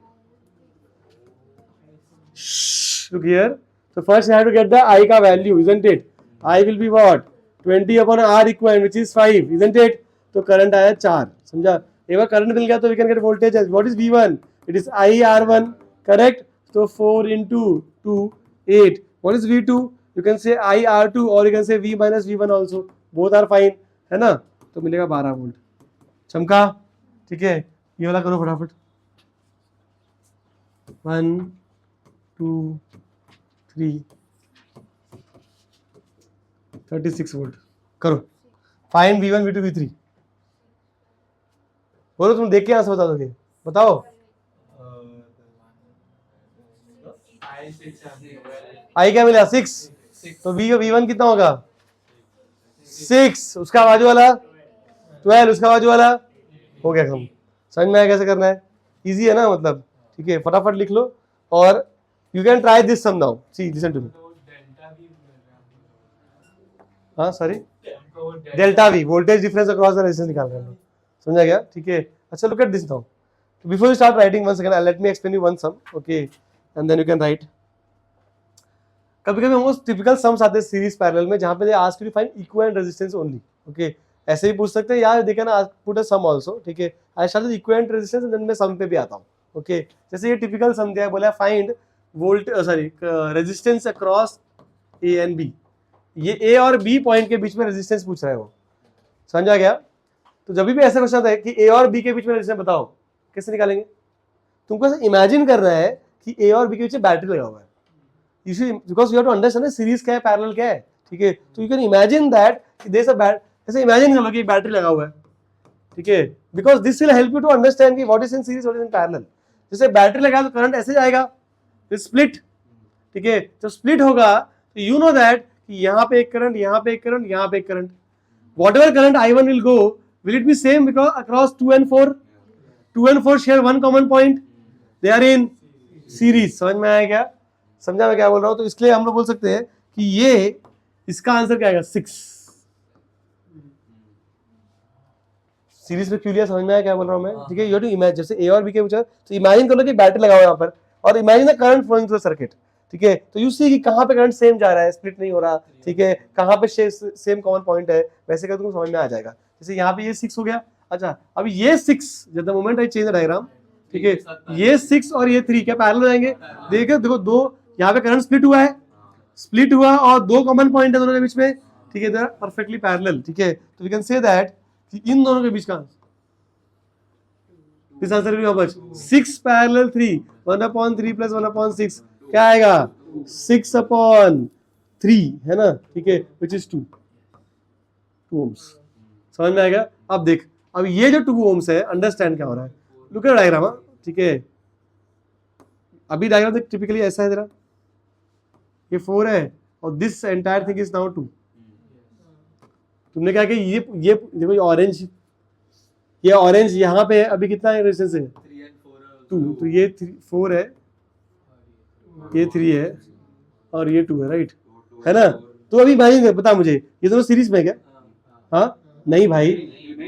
Look here. So first you have to get the I का value, isn't it? I will be what? 20/R equivalent, which is 5, isn't it? तो current आया 4, समझा? एक बार current मिल गया तो we can get voltage as what is V1? It is IR1, correct? तो 4 into 2, 8. What is V2? You can say IR2 or you can say V minus V1 also. Both are fine, है ना? तो मिलेगा 12 volt. चमका, ठीक है, ये वाला करो फटाफट. 1 2 3 36 वोल्ट. करो, फाइंड V1 V2 V3। बोलो, तुम देख के आंसर बता दोगे, बताओ। आई क्या मिला? 6। तो V1 कितना होगा? 6। उसका बाजू वाला 12, उसका बाजू वाला हो गया खत्म। समझ में आया कैसे करना है? इजी है ना, मतलब ठीक है, फटाफट लिख लो। और you can try this sum now, see listen to me. हाँ sorry, delta V, voltage difference across the resistance निकाल रहे हैं, समझा गया? ठीक है, अच्छा look at this now. Before you start writing, one second, let me explain you one sum, okay, and then you can write. कभी कभी मोस्ट टिपिकल सम्स आते हैं सीरीज पैरेलल में, जहां पे they ask you to find equivalent resistance only, okay. ऐसे ही पूछ सकते हैं यार, देखा ना, पुट अ सम आल्सो, ठीक है। I start with equivalent resistance and then मैं सम पे भी आता हूं, ओके। जैसे ये टिपिकल सम दिया है, बोला find volt sorry resistance across A and B. ये ए और बी पॉइंट के बीच में रेजिस्टेंस पूछ रहा है वो, समझा गया? तो जब भी ऐसा क्वेश्चन आता है कि ए और बी के बीच में रेजिस्टेंस बताओ, कैसे निकालेंगे? तुमको इमेजिन करना है कि ए और बी के बीच में बैटरी लगा हुआ है, because you have to understand series क्या है, पैरेलल क्या है, ठीक है। तो यू कैन इमेजिन दैट ऐसे इमेजिन कर लो कि एक बैटरी लगा हुआ है, ठीक है, because this will help you to understand कि what is in series, what is in parallel. जैसे बैटरी लगा तो करंट ऐसे जाएगा, स्प्लिट, ठीक है। जब स्प्लिट होगा तो यू नो दैट कि यहाँ पे एक करंट, यहाँ पे एक करंट, यहाँ पे एक current, whatever current I1 will go, will it be same because across 2 and 4? 2 and 4 share one common point, they are in series। समझ में आया क्या? समझा मैं क्या बोल रहा हूँ? तो इसलिए हम लोग बोल सकते हैं कि ये इसका आंसर क्या आएगा? 6। सीरीज में क्यों लिया, समझ में आया क्या बोल रहा हूँ मैं? ठीक है, यू हैव टू इमेजिन, जैसे ए और बी के पूछा तो इमेजिन करो कि बैटरी लगा हुआ है यहाँ पर, और imagine the current flowing through the circuit, ठीक है। तो यू सी कि कहाँ पे करंट सेम जा रहा है, स्प्लिट नहीं हो रहा, ठीक है, कहाँ पे सेम कॉमन पॉइंट है, वैसे कर तुमको समझ में आ जाएगा। जैसे यहाँ पे ये 6 हो गया, अच्छा अब ये 6, जब the moment I change the diagram, ठीक है, ये 6 और ये 3 क्या पैरेलल हो जाएंगे? देखो दो, यहाँ पे करंट स्प्लिट हुआ है, स्प्लिट हुआ और दो कॉमन पॉइंट है दोनों के बीच में, ठीक है, परफेक्टली पैरेलल, ठीक है। तो वी कैन से दैट कि इन दोनों के बीच का this answer will be how much? 6 parallel 3, 1/3 plus 1/6 क्या आएगा? 6/3 है ना, ठीक है, विच इज 2 ohms। समझ में आएगा? अब देख, अब ये जो 2 ohms है, अंडरस्टैंड क्या हो रहा है? लुक एट डायग्राम, ठीक है। अभी डायग्राम देख, टिपिकली ऐसा है तेरा, ये 4 है और this entire thing is now 2। तुमने क्या कि ये देखो, ये ऑरेंज यहाँ पे है, अभी कितना है रेजिस्टेंस है? 2। तो ये 4 है, ये 3 है और ये 2 है, राइट, है ना? तो अभी इमेजिन बता मुझे, ये दोनों सीरीज में है क्या? हाँ नहीं भाई,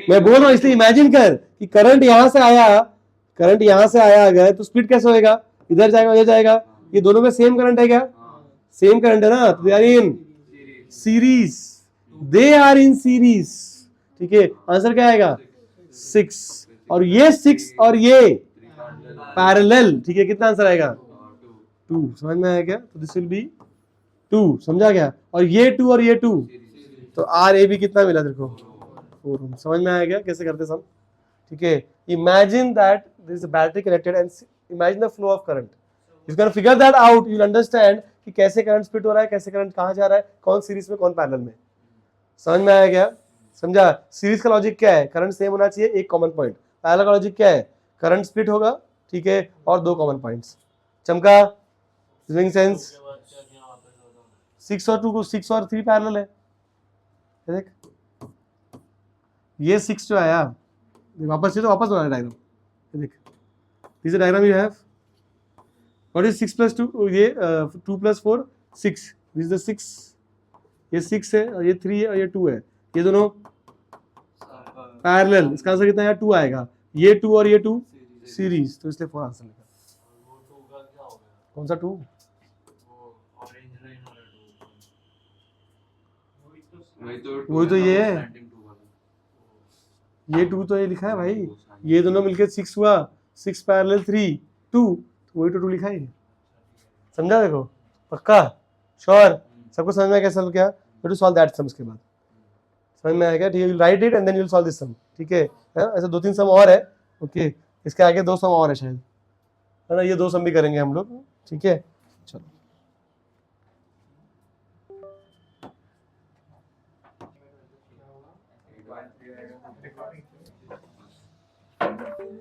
मैं बोल रहा हूँ, इसलिए इमेजिन कर कि करंट यहाँ से आया अगर, तो स्प्लिट कैसे होएगा? इधर जाएगा, इधर जाएगा, ये दोनों में सेम करंट है क्या? सेम करंट है ना, तो they are in series, they are in series, ठीक है। आंसर क्या आएगा? 6। और ये 6 और ये पैरेलल, ठीक है, कितना आंसर आएगा? 2। समझ में आया क्या? तो दिस विल बी 2, समझा क्या? और ये 2 और ये 2, तो आर ए बी कितना मिला तेरे को? 4 ohm। समझ में आया क्या कैसे करते सम? ठीक है, imagine that there is a battery connected and imagine the flow of current. You can figure that out, you will understand कि कैसे करंट स्प्लिट हो रहा है, कैसे करंट कहाँ जा रहा है, कौन सीरीज में कौन पैरेलल में। समझ में आया क्या? समझा? सीरीज का लॉजिक क्या है? करंट सेम होना चाहिए, एक कॉमन पॉइंट। पैरेलल का लॉजिक क्या है? करंट स्प्लिट होगा, ठीक है, और दो कॉमन पॉइंट्स। चमका? Making sense? 6 और 2 को 6 और 3 पैरेलल है, देख ये 6 जो आया, वापस से तो वापस बना डायग्राम, देख this diagram you have, what is 6 + 2? ये 2 + 4 6, दिस इज द 6, ये 6 है और ये 3 है और ये 2 है, ये दोनों पैरेलल। इसका आंसर कितना है? 2 आएगा। ये 2 और ये 2 सीरीज, तो इसलिए 4 आंसर लिखा। कौन सा 2? वही तो ये है, ये 2 तो ये लिखा है भाई, ये दोनों मिलके 6 हुआ, 6 पैरेलल 3 2, तो वही तो 2 लिखा है। समझा? देखो पक्का श्योर, सबको समझ में आया कैसे क्या? टू सॉल्व दैट सम, के बाद समझ में आएगा, ठीक है। You write it and then you will solve this sum, ठीक है। ऐसे 2-3 सम और है, ओके, इसके आगे 2 सम और है शायद, है ना, ये 2 सम भी करेंगे हम लोग, ठीक है। चलो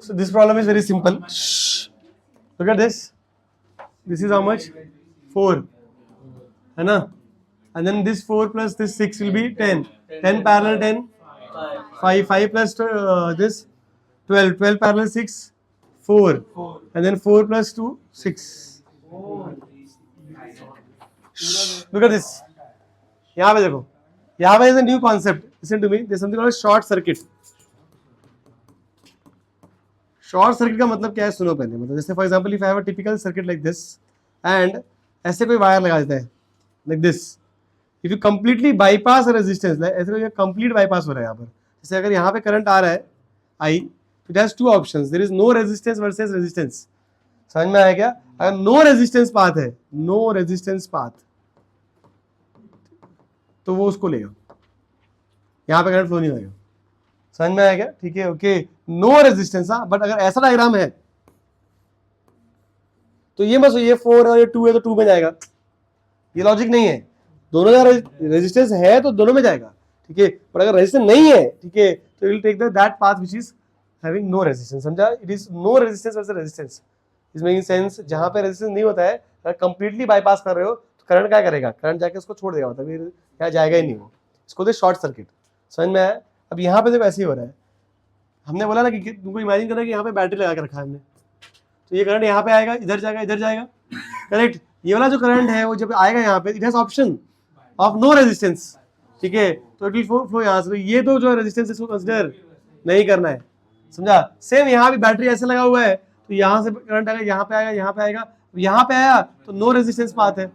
So this problem is very simple. Shh. Look at this. This is how much? 4. है ना? And then this 4 plus this 6 will be 10. 10 parallel 10. 5. 5 plus this 12. 12 parallel 6. 4. And then 4 plus 2 6. Shh. Look at this. यहाँ पे देखो. यहाँ पे is a new concept. Listen to me. There is something called short circuit. Short circuit का मतलब क्या है सुनो पहले. मतलब जैसे for example if I have a typical circuit like this and ऐसे कोई वायर लगा देता है like this. If you completely bypass resistance, ऐसे कोई कंप्लीट बाईपास हो रहा है यहाँ पर. जैसे अगर यहाँ पे करंट आ रहा है I, it has two options. There is no resistance versus resistance. समझ में आया क्या? अगर नो रेजिस्टेंस पाथ है, नो रेजिस्टेंस पाथ, तो वो उसको लेगा. यहाँ पे करंट फ्लो नहीं होगा. समझ में आया क्या? ठीक है, ओके. No resistance. हाँ, बट अगर ऐसा डायग्राम है तो ये मत ये 4 और ये 2 है तो 2 में जाएगा. ये लॉजिक नहीं है. दोनों का रेजिस्टेंस है तो दोनों में जाएगा. ठीक है, पर अगर रेजिस्टेंस नहीं है, ठीक है, तो will take that path which is having no resistance. समझा? It is no resistance versus resistance. Is making sense? जहां पे रेजिस्टेंस नहीं होता है, अगर कंप्लीटली बाईपास कर रहे हो तो करंट क्या करेगा? करंट जाके उसको छोड़ देगा. मतलब यहाँ जाएगा ही नहीं वो. इसको दे शॉर्ट सर्किट. समझ में आया? अब यहाँ पे देखो ऐसे ही हो रहा है. हमने बोला ना कि तुमको इमेजिन करना कि यहाँ पे बैटरी लगा के रखा है हमने, तो ये करंट यहाँ पे आएगा, इधर जाएगा, इधर जाएगा. करेक्ट? ये वाला जो करंट है वो जब आएगा यहाँ पे, it has option of no resistance. ठीक है, तो इट विल फ्लो यहाँ से. ये तो जो रेजिस्टेंस इसको कंसिडर नहीं करना है. समझा? सेम यहाँ भी बैटरी ऐसे लगा हुआ है तो यहाँ से करंट आएगा, यहाँ पे आएगा, यहाँ पे आएगा. यहाँ पे आया तो नो रेजिस्टेंस पाथ है.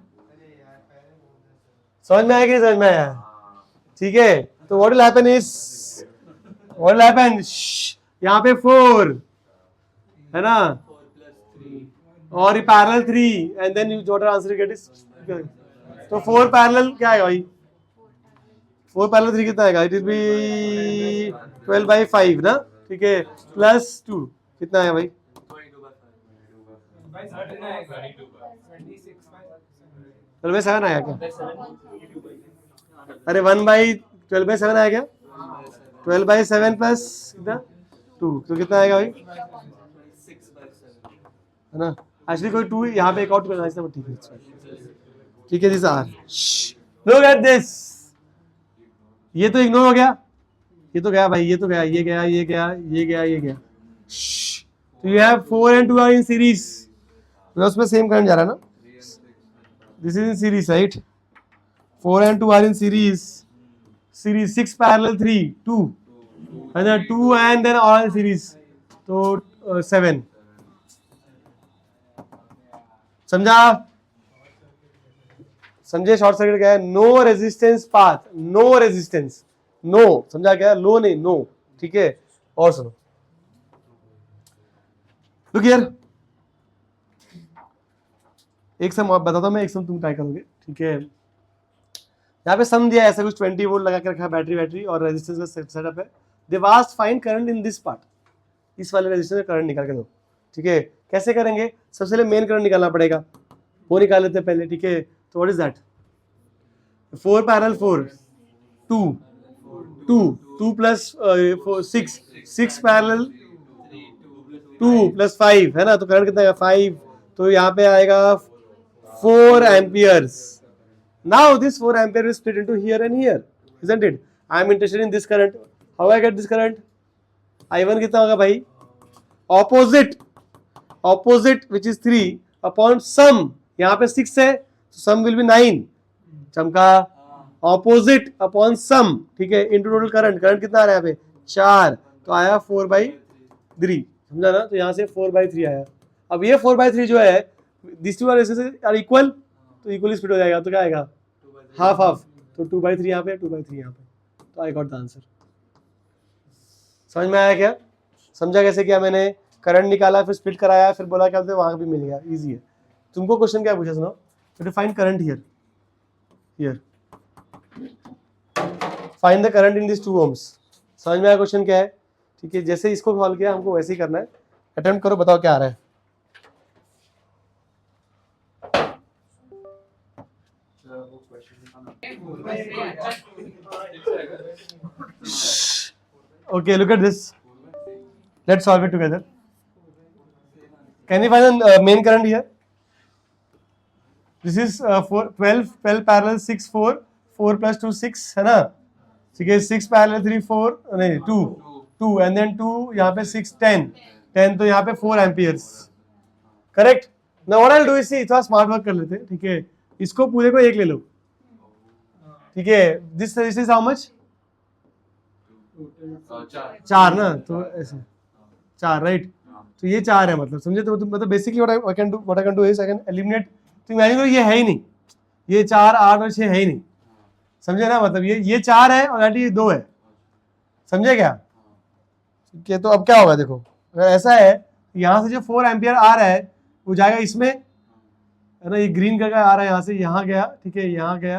समझ में आया कि समझ में आया? ठीक है, तो what will happen is, what will happen? यहाँ पे 4 है ना, और parallel 3 and then you what answer you get is, तो 4 पैरेलल क्या आएगा भाई? 4 पैरेलल 3 कितना आएगा? इट विल बी 12/5 ना. ठीक है, प्लस 2 कितना आएगा भाई? 12/7 आया क्या? अरे 1/12/7 आया क्या? 12/7 प्लस कितना? 2, तो कितना आएगा भाई? 6/7 है ना. एक्चुअली कोई 2 यहाँ पे एक और 2 करना है. ठीक है, ठीक है. This R. Look at this. ये तो इग्नोर हो गया. ये तो गया भाई, ये तो गया, ये गया, ये गया, ये गया, ये गया. तो you have 4 and 2 are in series. उसमें सेम करंट जा रहा है ना. This is in series right. 4 and 2 are in series. Series 6 parallel 3 2 and then 2 and then all series, तो 7. समझा? समझे शॉर्ट सर्किट क्या है? No resistance path, no resistance, no. समझा क्या? लो नहीं, नो. ठीक है, और सुनो. लुक हियर, एक सम बताता हूं मैं, एक सम तुम ट्राई करोगे. ठीक है, यहाँ पे सम दिया है ऐसा कुछ 20 वोल्ट लगा के रखा है बैटरी और रेजिस्टेंस का सेटअप है. They vast find current in this part. इस वाले रेजिस्टेंस में करंट निकाल के दो. ठीक है, कैसे करेंगे? सबसे पहले मेन करंट निकालना पड़ेगा, वो निकाल लेते हैं पहले. ठीक है, तो what is that? 4 parallel 4 2 plus 6 parallel 2 plus 5 है ना. तो करंट कितना आएगा? 5. तो यहाँ पे आएगा 4 amperes. Now this 4 ampere is split into here and here, isn't it? I am interested in this current. How I get this current? I1 कितना होगा भाई? Opposite which is 3 upon sum. यहाँ पे 6 है, so sum will be 9. चमका. Opposite upon sum. ठीक है, into total current. Current कितना आ रहा है यहाँ पे? 4. तो आया 4/3. समझा ना? तो यहाँ से 4/3 आया. अब ये 4/3 जो है, these two are equal, तो इक्वली स्प्लिट हो जाएगा. तो क्या आएगा? Half half. तो 2/3 यहाँ पे, 2/3 यहाँ पे. तो आई गॉट द आंसर. समझ में आया क्या? समझा कैसे किया मैंने? करंट निकाला, फिर स्प्लिट कराया, फिर बोला क्या बोलते हैं वहां भी मिल गया. इजी है. तुमको क्वेश्चन क्या पूछा सुनो? To find current here find the current in this 2 ohms. समझ में आया क्वेश्चन क्या है? ठीक है, जैसे इसको सॉल्व किया हमको वैसे ही करना है. अटेम्प्ट करो, बताओ क्या आ रहा है. Okay, look at this. Let's solve it together. Can you find the main current here? This is 12 parallel 6 4 4 plus 2 6 है ना, ठीक है. 6 parallel 3 4 नहीं 2 and then 2 यहाँ पे 6 10 तो यहाँ पे 4 amperes. Correct. Now what I'll do is see, थोड़ा स्मार्ट वर्क कर लेते हैं, ठीक है. इसको पूरे को एक ले लो, ठीक है. This is how much? 4 ना, तो ऐसे 4 राइट. तो ये 4 है, मतलब समझे. तो मतलब basically what I can do is I can eliminate. तो इमेजिन करो ये है ही नहीं, ये 4 8 और 6 है ही नहीं, समझे ना. मतलब ये 4 है और ये 2 है, समझे क्या. ठीक है. तो अब क्या होगा देखो, अगर ऐसा है यहाँ से जो 4 एम्पियर आ रहा है वो जाएगा इसमें, है ना. ये ग्रीन कलर का आ रहा है यहाँ से, यहाँ गया, ठीक है, यहाँ गया,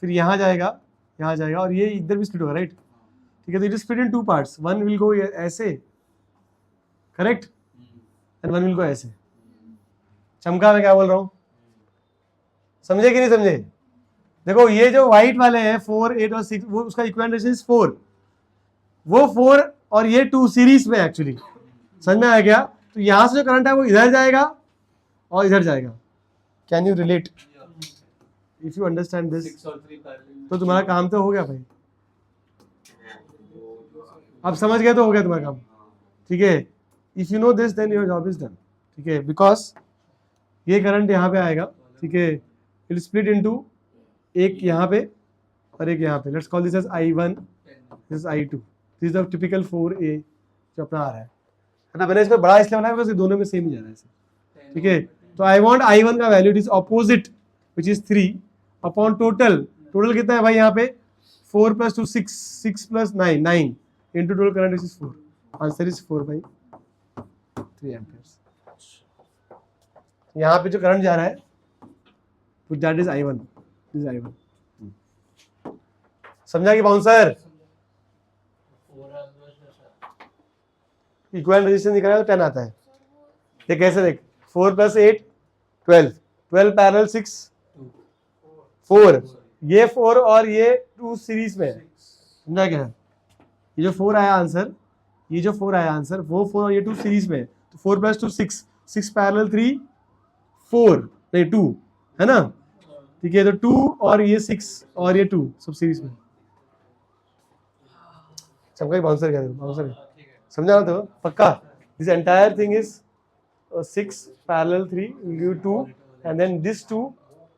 फिर यहाँ जाएगा, यहाँ जाएगा, और ये इधर भी स्प्लिट होगा राइट. ठीक है. तो it is split in 2 parts. One will go ऐसे, correct, and one will go ऐसे. चमका मैं क्या बोल रहा हूँ, समझे कि नहीं समझे. देखो ये जो व्हाइट वाले हैं 4 8 और 6, वो उसका इक्विवेलेंट रेजिस्टेंस 4, वो 4 और ये 2 सीरीज में एक्चुअली. समझ में आ गया. तो यहां से जो करंट है वो इधर जाएगा और इधर जाएगा. Can you relate? If you understand this तो तुम्हारा काम तो हो गया भाई. अब समझ गए तो हो गया तुम्हारा काम, ठीक है. If you know this then your job is done, ठीक है. बिकॉज ये करंट यहाँ पे आएगा, ठीक है. इट स्प्लिट इनटू, एक यहाँ पे और एक यहाँ पे. Let's call this as I1, this is I2. This is the typical 4A जो अपना आ रहा है ना. मैंने इसमें बड़ा इसलिए बनाया बिकॉज ये दोनों में सेम ही जा रहा है, ठीक है. तो आई वांट I1 का value, it is opposite which is 3 upon total. Total कितना है भाई यहाँ पे? 4 + 2 6 6 + 9 9 into total current which is 4. Answer is 4/3 amperes. यहाँ पे जो करंट जा रहा है that is I1. This is I1. समझा कि बाउंसर? इक्विवेलेंट रेजिस्टेंस निकाला तो 10 आता है. ये कैसे देख, 4 + 8 12 पैरेलल 6 4, ये 4 और ये 2 सीरीज में है. समझा क्या? ये जो 4 आया आंसर, ये जो 4 आया आंसर, वो 4 और ये 2 सीरीज में है. तो 4 + 2 6 6 पैरेलल 3 4 नहीं 2 है ना, ठीक है. तो 2 और ये 6 और ये 2 सब सीरीज में. सबका बाउंसर क्या है? बाउंसर समझा ना तो पक्का. This entire thing is 6 parallel 3 will give 2 and then this 2,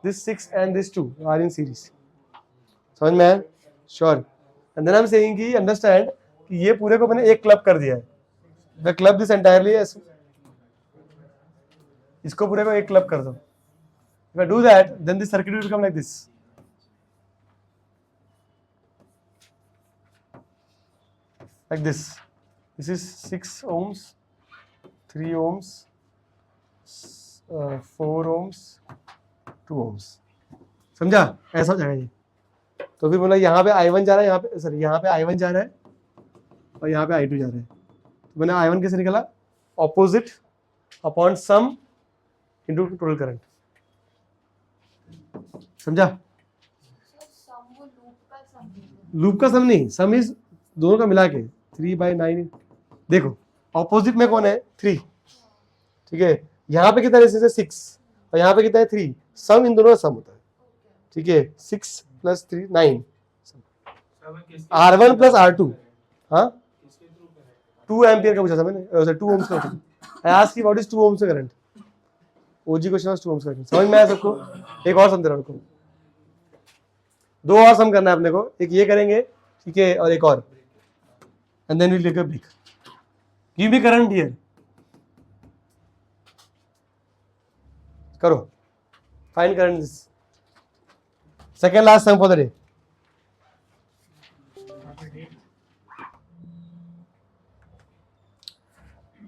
this 6 and this 2 are in series. समझ में है? Sure. And then I am saying कि अंडरस्टैंड कि ये पूरे को मैंने एक क्लब कर दिया है. द क्लब दिस एंटायरली, इसको पूरे को एक क्लब कर दो. If I do that then this circuit will become like this. Like this. This is 6 ohms, 3 ohms, 4 ohms, 2 ohms. समझा? ऐसा हो जाएगा ये. तो फिर बोला यहाँ पे I1 जा रहा है, यहाँ पे सॉरी यहाँ पे I1 जा रहा है और यहाँ पे I2 जा रहा है. तो मैंने I1 कैसे निकाला? Opposite upon sum into total current. समझा? लूप का सम नहीं, सम इज दोनों का मिला के 3/9. देखो ऑपोजिट में कौन है? 3, ठीक है. यहाँ पे कितना रेजिस्टेंस है? 6 और यहाँ पे कितना है? 3. सम इन दोनों का सम होता है, ठीक है. 6 + 3 9. R1 + R2. हाँ 2 एम्पियर का पूछा था मैंने, 2 ohms का. I asked what is 2 ohms का current. OG question was 2 ohms का करंट. समझ में आया सबको? एक और सम दे रहा हूं, 2 और सम करना है अपने को. एक ये करेंगे, ठीक है, और एक और. And then we'll take a break. Give me current here. करो. Find current this. Second last sum for the day.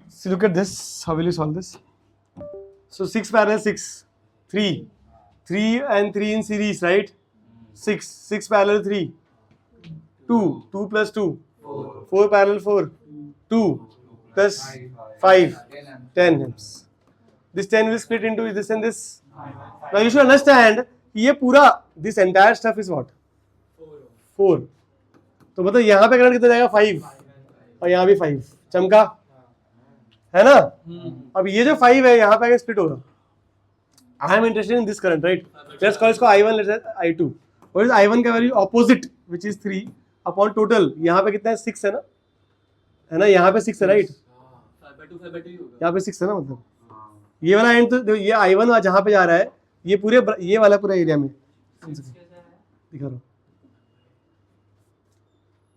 See, look at this. How will you solve this? So 6 parallel 6, 3 and 3 in series, right? 6 parallel 3, 2 + 2. 4 parallel 4, 2 + 5 10 amps. This 10 will split into this and this. Now you should understand ये पूरा this entire stuff is what? 4. तो मतलब यहाँ पे current कितना जाएगा? 5. और यहाँ भी 5, चमका है ना। अब ये जो 5 है यहाँ पे आगे स्प्लिट होगा। I am interested in this current, right, let's call इसको I1, लेट्स I2, और इस I1 का value opposite which is 3 upon total, यहाँ पे कितना है 6 है ना, यहाँ पे 6 है, राइट, यहाँ पे 6 है ना, मतलब ये वाला एंड तो ये I1 जहाँ पे जा रहा है ये पूरे ये वाला पूरा एरिया में दिखा रहा हूँ,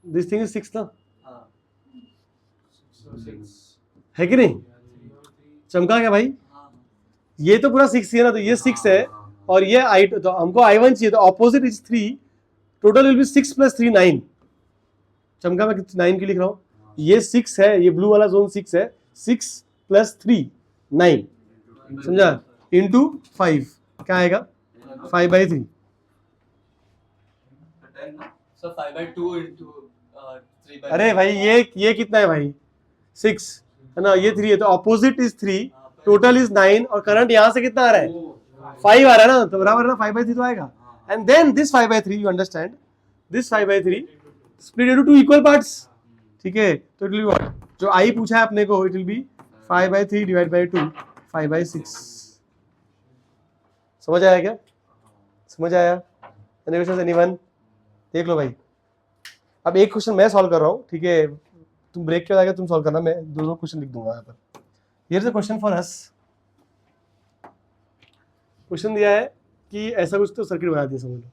दिस थिंग इज 6 ना, है कि नहीं, चमका क्या भाई, ये तो पूरा 6 है ना, तो ये 6 है और ये I2, तो हमको I1 चाहिए, तो opposite is 3, total will be 6 + 3 9, चमका मैं 9 की लिख रहा हूँ, ये 6 है, ये ब्लू वाला जोन 6 है, 6 + 3 9, समझा, इंटू 5 क्या आएगा 5/3, So 5/2 into 3/2. अरे भाई ये कितना है भाई 6 है ना, ये 3 है, तो ऑपोजिट इज 3, टोटल इज 9 और करंट यहाँ से कितना आ रहा है 5 आ रहा है ना, तो बराबर है ना 5/3 तो आएगा, and then this 5/3 you understand, this 5/3 split into 2 equal parts, ठीक है, तो इट विल बी व्हाट, जो आई पूछा है अपने को, it will B 5/3 divide by 2 5/6, समझ आया क्या, समझ आया, एनी क्वेश्चन एनीवन, देख लो भाई। अब एक क्वेश्चन मैं सॉल्व कर रहा हूँ, ठीक है, तुम ब्रेक के बाद तुम सॉल्व करना, मैं दोनों क्वेश्चन लिख दूंगा यहाँ पर। Here is a question for us, question दिया है कि ऐसा कुछ तो सर्किट बना दिया, समझ लो,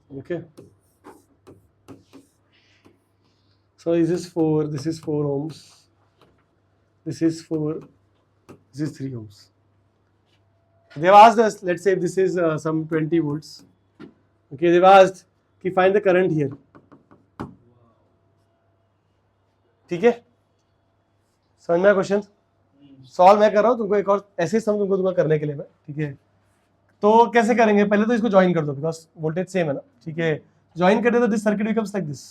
okay, so this is 4 ohms, this is 4, this is 3 ohms. They've asked us, let's say this is some 20 volts, okay, they've asked कि find the current here, ठीक है, समझ में आया क्वेश्चन, सॉल्व मैं कर रहा हूँ, तुमको एक और ऐसे ही समझ तुमको दूंगा करने के लिए मैं, ठीक है, तो कैसे करेंगे, पहले तो इसको ज्वाइन कर दो बिकॉज वोल्टेज सेम है ना, ठीक है, ज्वाइन कर दे तो this circuit becomes like this,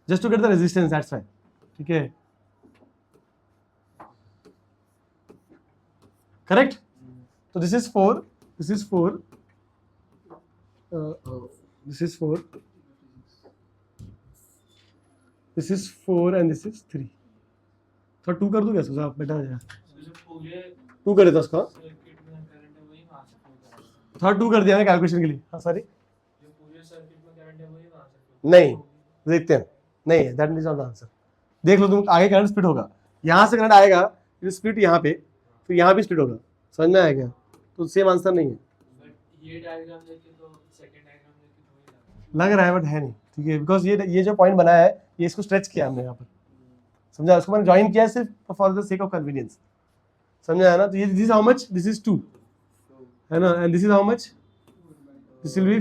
just to get the resistance, that's why, ठीक है, correct, so this is 4, this is 4, this is 4, this is 4 and this is 3, थोड़ा 2 कर दूं क्या उसका, बेटा हो जाएगा, 2 कर देता उसका, थोड़ा 2 कर दिया मैं कैलकुलेशन के लिए, हाँ सॉरी, नहीं देखते हैं, नहीं है, that is not the answer, देख लो तुम, आगे करंट स्प्लिट होगा, यहाँ से करंट आएगा, फिर स्प्लिट यहाँ पे, फिर यहाँ भी स्प्लिट होगा, समझ में आया क्या, तो सेम आंसर नहीं है, ये डायग्राम देखे तो सेकंड डायग्राम देखे तो लग रहा है बट है नहीं, ठीक है, बिकॉज ये जो पॉइंट बनाया है ये इसको स्ट्रेच किया हमने यहाँ पर, समझा, उसको मैंने ज्वाइन किया सिर्फ for the sake of convenience, समझा है ना, तो ये this is how much, this is 2 है ना, and this is how much, this will be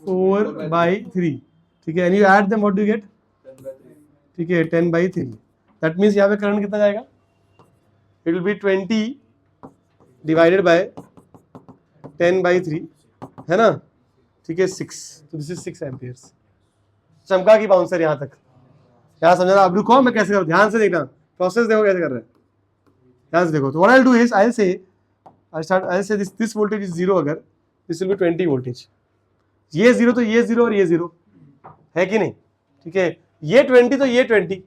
4/3, ठीक है, and you add them what do you gate, ठीक है, 10/3, दैट मीन्स यहाँ पे करंट कितना जाएगा, it will B 20 divided by 10/3 है ना, ठीक है, 6, तो दिस इज 6 एम्पियर्स, चमका की बाउंसर यहाँ तक, यहाँ समझना, अब रुको मैं कैसे कर, ध्यान से देखना, प्रोसेस देखो कैसे कर रहे हैं, ध्यान से देखो, तो what I will do is I will say this voltage is 0, अगर दिस विल बी 20 वोल्टेज, ये 0 तो ये 0 और ये 0 है कि नहीं, ठीक है, ये 20 तो ये 20,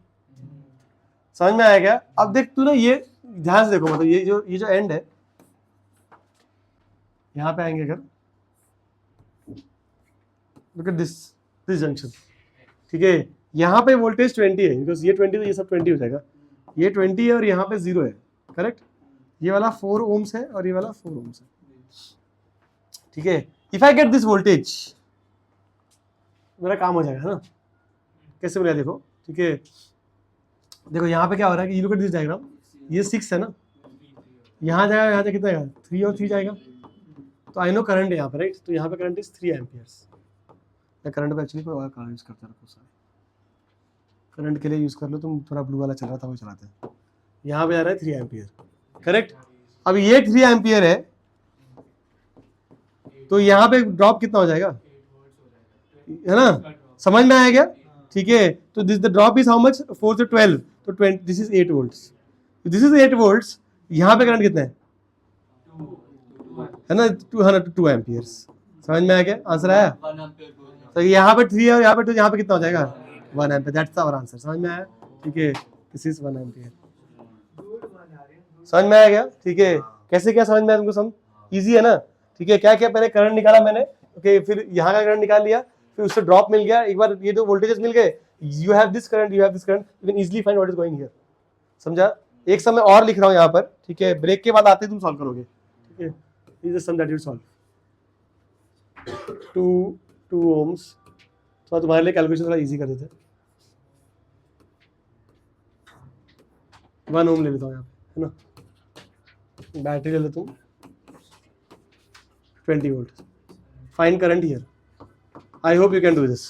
समझ में आया क्या, अब देख तू ना, ये ध्यान से देखो, मतलब ये जो एंड है, यहाँ पे आएंगे अगर, लुक एट दिस जंक्शन, ठीक है, यहाँ पे वोल्टेज 20 है, बिकॉज ये 20 तो ये सब 20 हो जाएगा, ये 20 है और यहाँ पे 0 है, करेक्ट, ये वाला 4 ohms है और ये वाला 4 ohms है, ठीक है, if I get this voltage मेरा काम हो जाएगा, है ना, कैसे बोला देखो, ठीक है, देखो यहाँ पे क्या हो रहा है कि you look at this diagram, ये 6 है ना, यहाँ जाएगा, यहाँ से कितना आएगा 3 और 3 जाएगा, तो आई नो करंट है यहाँ पर, राइट, तो यहाँ पे करंट इज 3 एम्पियर्स, मैं करंट पे एक्चुअली कोई और कार यूज़ करता रखो, सारे करंट के लिए यूज़ कर लो तुम, थोड़ा ब्लू वाला चल रहा था वो चलाते हैं, यहाँ पे आ रहा है 3 एम्पियर, करेक्ट, अब ये 3 एम्पियर है, तो यहाँ पे ड्रॉप कितना हो जाएगा, है ना, समझ में आया क्या, ठीक है, तो this the drop is how much, 4 से 12, तो 20, this is 8 volts, this is 8 volts, यहाँ पे करंट कितना है है ना 2 एम्पियर्स। समझ में आया क्या? आंसर आया? तो यहाँ पे 3 है और यहाँ पे 2, यहाँ पे कितना हो जाएगा 1 एम्पियर। That's our answer. समझ में आया? ठीक है, दिस इज 1 एम्पियर। समझ में आया क्या? ठीक है, कैसे क्या समझ में आया तुमको? सम इजी है ना? ठीक है, क्या क्या पहले करंट निकाला मैंने, ओके, फिर यहाँ का करंट निकाल लिया, फिर उससे ड्रॉप मिल गया, एक बार ये दो वोल्टेजेस मिल गए, you have this current, you have this current, you can easily find what is going here. समझा? एक सम मैं और लिख रहा हूँ यहाँ पर, ठीक है, ब्रेक के बाद आते तुम सॉल्व करोगे। ठीक है, this is sum that you solve 2 ohms। तो तुम्हारे लिए कैलकुलेशन थोड़ा इजी कर देते हैं। 1 ohm ले लेता हूँ यहाँ पे, है ना, बैटरी ले लेता हूँ 20 volt। Find current here. I hope you can do this.